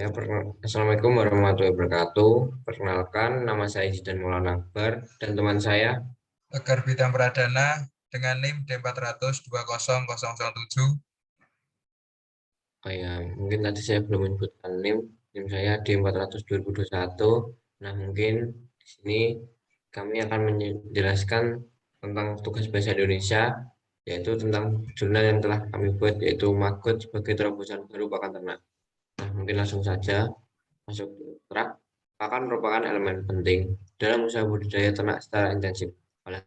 Assalamualaikum warahmatullahi wabarakatuh. Perkenalkan, nama saya Zidan Maulana Akbar dan teman saya. Tegar Bidang Pradana dengan NIM D400-20007. Oh ya, mungkin tadi saya belum menyebutkan NIM saya D400-2021. Nah, mungkin di sini kami akan menjelaskan tentang tugas bahasa Indonesia, yaitu tentang jurnal yang telah kami buat, yaitu Magot sebagai terobosan baru pakan ternak. Nah, mungkin langsung saja masuk ke ternak. Pakan merupakan elemen penting dalam usaha budidaya ternak secara intensif. Oleh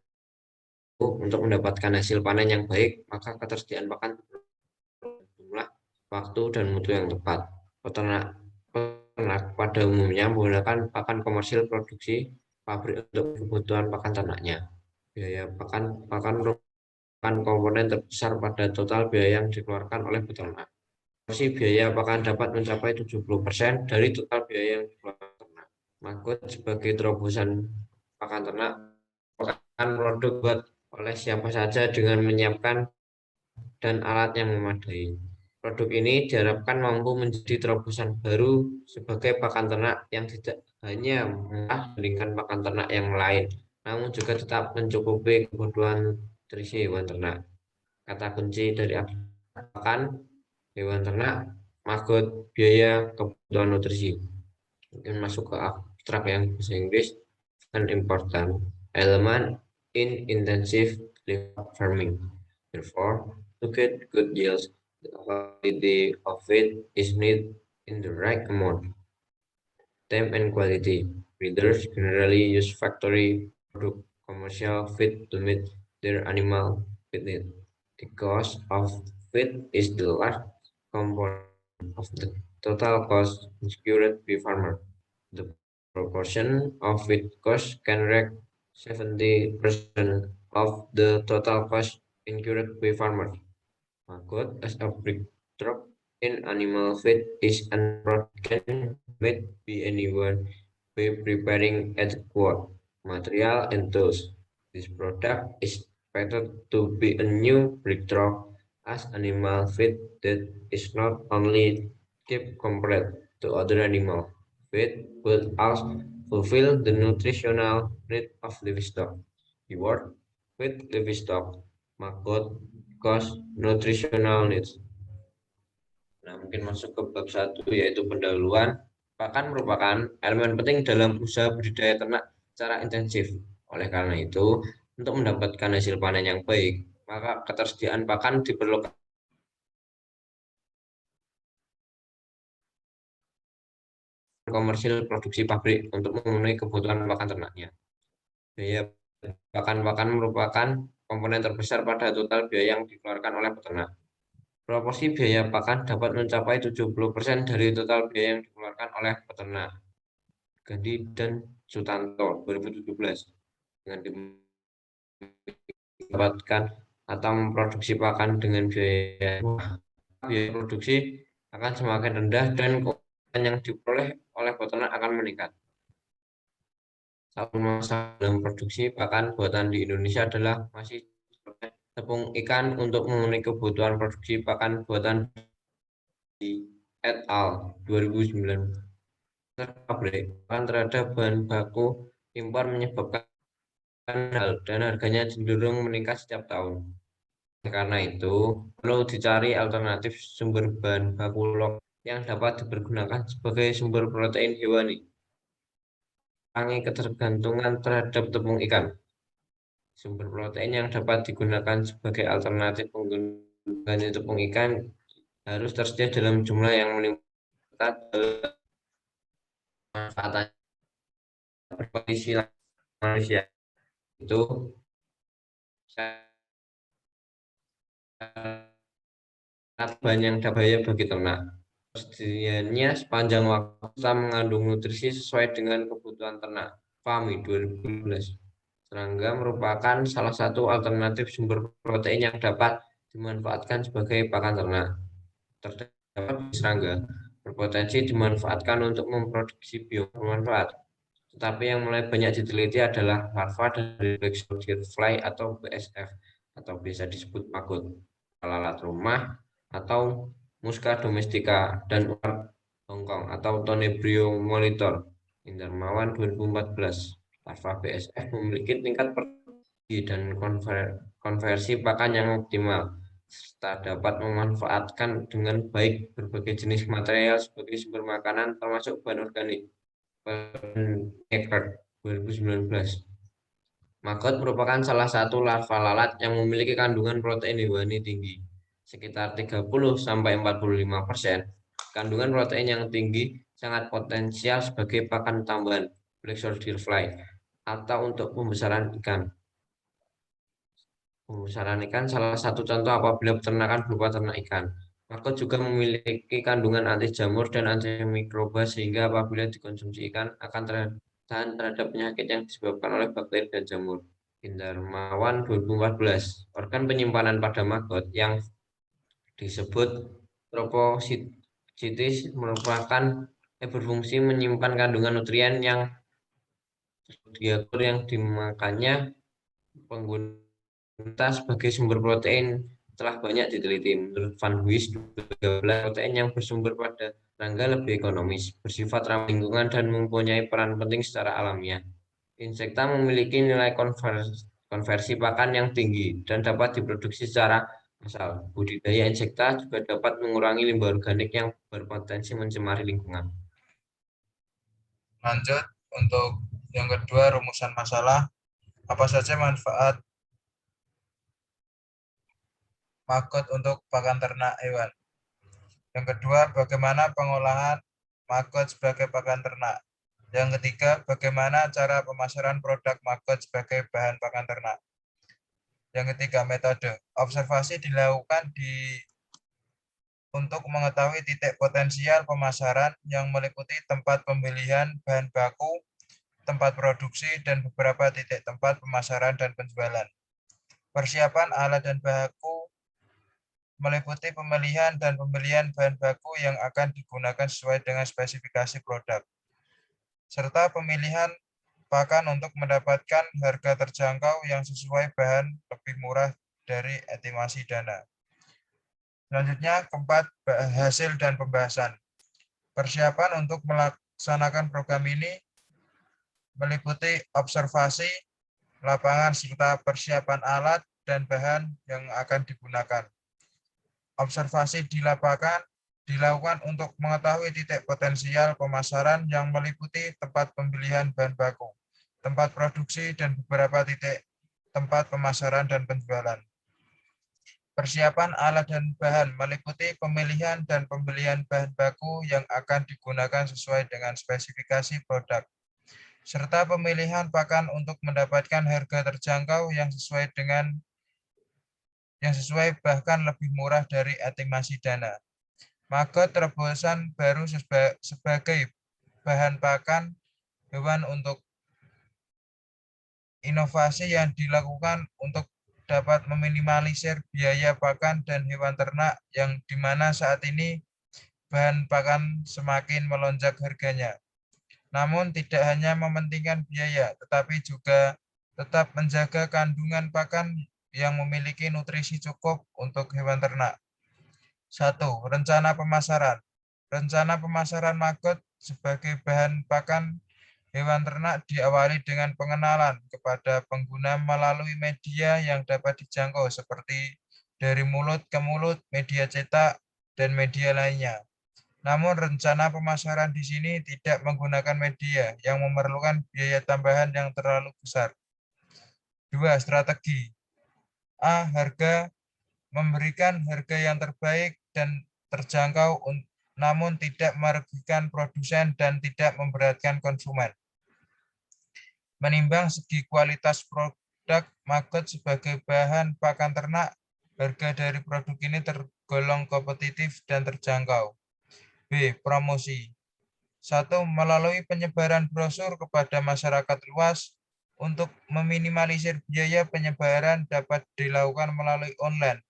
untuk mendapatkan hasil panen yang baik, maka ketersediaan pakan jumlah, waktu, dan mutu yang tepat. Peternak pada umumnya menggunakan pakan komersil produksi pabrik untuk kebutuhan pakan ternaknya. Biaya pakan merupakan komponen terbesar pada total biaya yang dikeluarkan oleh peternak. Porsi biaya pakan dapat mencapai 70% dari total biaya yang dikeluarkan peternak. Magot sebagai terobosan pakan ternak merupakan produk buat oleh siapa saja dengan menyiapkan dan alat yang memadai. Produk ini diharapkan mampu menjadi terobosan baru sebagai pakan ternak yang tidak hanya murah dibandingkan pakan ternak yang lain, namun juga tetap mencukupi kebutuhan nutrisi hewan ternak. Kata kunci dari pakan hewan ternak, Magot, biaya, kebutuhan nutrisi. Mungkin masuk ke abstrak yang bahasa Inggris, an important element in intensive livestock farming. Therefore, to get good yields, the quality of feed is needed in the right amount, time and quality. Breeders generally use factory product commercial feed to meet their animal feed need. The cost of feed is the large component of the total cost incurred by farmer. The proportion of feed cost can reach 70% of the total cost incurred by farmers. Maggot as a backdrop in animal feed is an approach can made by anyone by preparing adequate material and tools. This product is expected to be a new breakthrough as animal feed that is not only keep compared to other animal feed but also fulfill the nutritional need of livestock. Keyword feed livestock, maggot, cost, nutritional needs. Nah, mungkin masuk ke bab 1 yaitu pendahuluan. Pakan merupakan elemen penting dalam usaha budidaya ternak secara intensif. Oleh karena itu, untuk mendapatkan hasil panen yang baik, maka ketersediaan pakan diperlukan komersil produksi pabrik untuk memenuhi kebutuhan pakan ternaknya. Biaya pakan merupakan komponen terbesar pada total biaya yang dikeluarkan oleh peternak. Proporsi biaya pakan dapat mencapai 70% dari total biaya yang dikeluarkan oleh peternak. Gandhi dan Sutanto 2017 dengan mendapatkan atau memproduksi pakan dengan biaya produksi akan semakin rendah dan keuntungan yang diperoleh oleh peternak akan meningkat. Satu masalah dalam produksi pakan buatan di Indonesia adalah masih tepung ikan untuk memenuhi kebutuhan produksi pakan buatan di et al. 2009. Pabrik pakan terhadap bahan baku impor menyebabkan hal dan harganya cenderung meningkat setiap tahun. Karena itu, perlu dicari alternatif sumber bahan baku lokal yang dapat dipergunakan sebagai sumber protein hewani. Kurangi ketergantungan terhadap tepung ikan. Sumber protein yang dapat digunakan sebagai alternatif penggunaan tepung ikan harus tersedia dalam jumlah yang meningkat manfaatnya berkondisi manusia itu sangat banyak bahaya bagi ternak. Persediaannya sepanjang waktu serta mengandung nutrisi sesuai dengan kebutuhan ternak. FAMI 2012. Serangga merupakan salah satu alternatif sumber protein yang dapat dimanfaatkan sebagai pakan ternak. Terdapat serangga berpotensi dimanfaatkan untuk memproduksi biomanfaat. Tetapi yang mulai banyak diteliti adalah larva dari Black Soldier Fly atau BSF atau biasa disebut maggot, lalat rumah atau Musca domestica dan ular Hong Kong atau Tonebrio Monitor, Indarmawan 2014. Larva BSF memiliki tingkat pergi dan konversi pakan yang optimal, serta dapat memanfaatkan dengan baik berbagai jenis material sebagai sumber makanan termasuk bahan organik. Eckert 2019. Maggot merupakan salah satu larva lalat yang memiliki kandungan protein hewani tinggi, sekitar 30-45%. Kandungan protein yang tinggi sangat potensial sebagai pakan tambahan black soldier fly atau untuk pembesaran ikan. Pembesaran ikan salah satu contoh apabila peternakan berupa ternak ikan. Maggot juga memiliki kandungan anti jamur dan antimikroba sehingga apabila dikonsumsi ikan akan tahan terhadap penyakit yang disebabkan oleh bakteri dan jamur. Indarmawan 2014. Organ penyimpanan pada maggot yang disebut tropositis merupakan berfungsi menyimpan kandungan nutrien yang dimakannya pengguna sebagai sumber protein telah banyak diteliti. Menurut Van Huis, 13 protein yang bersumber pada serangga lebih ekonomis, bersifat ramah lingkungan, dan mempunyai peran penting secara alamiah. Insekta memiliki nilai konversi pakan yang tinggi dan dapat diproduksi secara massal. Budidaya insekta juga dapat mengurangi limbah organik yang berpotensi mencemari lingkungan. Lanjut untuk yang kedua, rumusan masalah. Apa saja manfaat maggot untuk pakan ternak hewan? Yang kedua, bagaimana pengolahan maggot sebagai pakan ternak? Yang ketiga, bagaimana cara pemasaran produk maggot sebagai bahan pakan ternak? Yang ketiga, metode. Observasi dilakukan untuk mengetahui titik potensial pemasaran yang meliputi tempat pembelian bahan baku, tempat produksi, dan beberapa titik tempat pemasaran dan penjualan. Persiapan alat dan baku meliputi pemilihan dan pembelian bahan baku yang akan digunakan sesuai dengan spesifikasi produk, serta pemilihan pakan untuk mendapatkan harga terjangkau yang sesuai bahan lebih murah dari estimasi dana. Selanjutnya, keempat, hasil dan pembahasan. Persiapan untuk melaksanakan program ini meliputi observasi lapangan serta persiapan alat dan bahan yang akan digunakan. Observasi di lapangan dilakukan untuk mengetahui titik potensial pemasaran yang meliputi tempat pembelian bahan baku, tempat produksi, dan beberapa titik tempat pemasaran dan penjualan. Persiapan alat dan bahan meliputi pemilihan dan pembelian bahan baku yang akan digunakan sesuai dengan spesifikasi produk, serta pemilihan pakan untuk mendapatkan harga terjangkau yang sesuai bahkan lebih murah dari estimasi dana. Maggot terobosan baru sebagai bahan pakan hewan untuk inovasi yang dilakukan untuk dapat meminimalisir biaya pakan dan hewan ternak yang dimana saat ini bahan pakan semakin melonjak harganya. Namun tidak hanya mementingkan biaya, tetapi juga tetap menjaga kandungan pakan yang memiliki nutrisi cukup untuk hewan ternak. 1. Rencana pemasaran. Rencana pemasaran maggot sebagai bahan pakan hewan ternak diawali dengan pengenalan kepada pengguna melalui media yang dapat dijangkau seperti dari mulut ke mulut, media cetak, dan media lainnya. Namun rencana pemasaran di sini tidak menggunakan media yang memerlukan biaya tambahan yang terlalu besar. 2. Strategi. A. Harga. Memberikan harga yang terbaik dan terjangkau namun tidak merugikan produsen dan tidak memberatkan konsumen. Menimbang segi kualitas produk maggot sebagai bahan pakan ternak, harga dari produk ini tergolong kompetitif dan terjangkau. B. Promosi. 1. Melalui penyebaran brosur kepada masyarakat luas. Untuk meminimalisir biaya penyebaran dapat dilakukan melalui online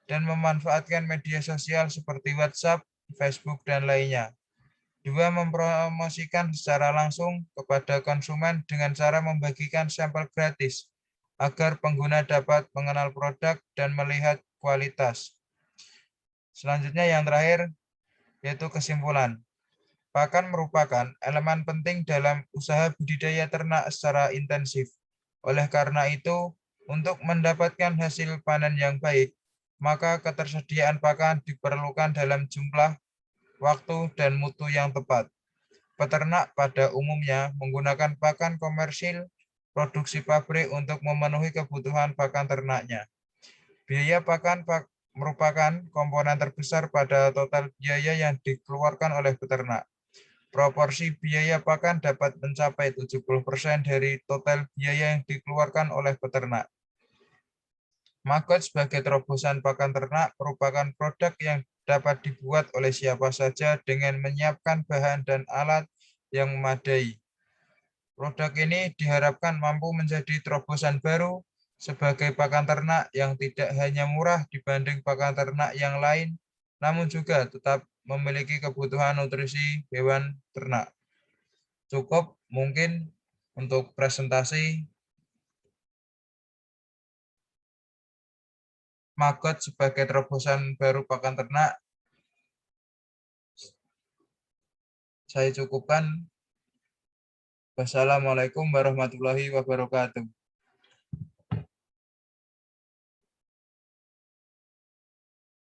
dan memanfaatkan media sosial seperti WhatsApp, Facebook, dan lainnya. 2. Mempromosikan secara langsung kepada konsumen dengan cara membagikan sampel gratis agar pengguna dapat mengenal produk dan melihat kualitas. Selanjutnya yang terakhir yaitu kesimpulan. Pakan merupakan elemen penting dalam usaha budidaya ternak secara intensif. Oleh karena itu, untuk mendapatkan hasil panen yang baik, maka ketersediaan pakan diperlukan dalam jumlah, waktu, dan mutu yang tepat. Peternak pada umumnya menggunakan pakan komersil produksi pabrik untuk memenuhi kebutuhan pakan ternaknya. Biaya pakan merupakan komponen terbesar pada total biaya yang dikeluarkan oleh peternak. Proporsi biaya pakan dapat mencapai 70% dari total biaya yang dikeluarkan oleh peternak. Maggot sebagai terobosan pakan ternak merupakan produk yang dapat dibuat oleh siapa saja dengan menyiapkan bahan dan alat yang memadai. Produk ini diharapkan mampu menjadi terobosan baru sebagai pakan ternak yang tidak hanya murah dibanding pakan ternak yang lain, namun juga tetap memiliki kebutuhan nutrisi hewan ternak. Cukup mungkin untuk presentasi maggot sebagai terobosan baru pakan ternak. Saya cukupkan. Wassalamualaikum warahmatullahi wabarakatuh.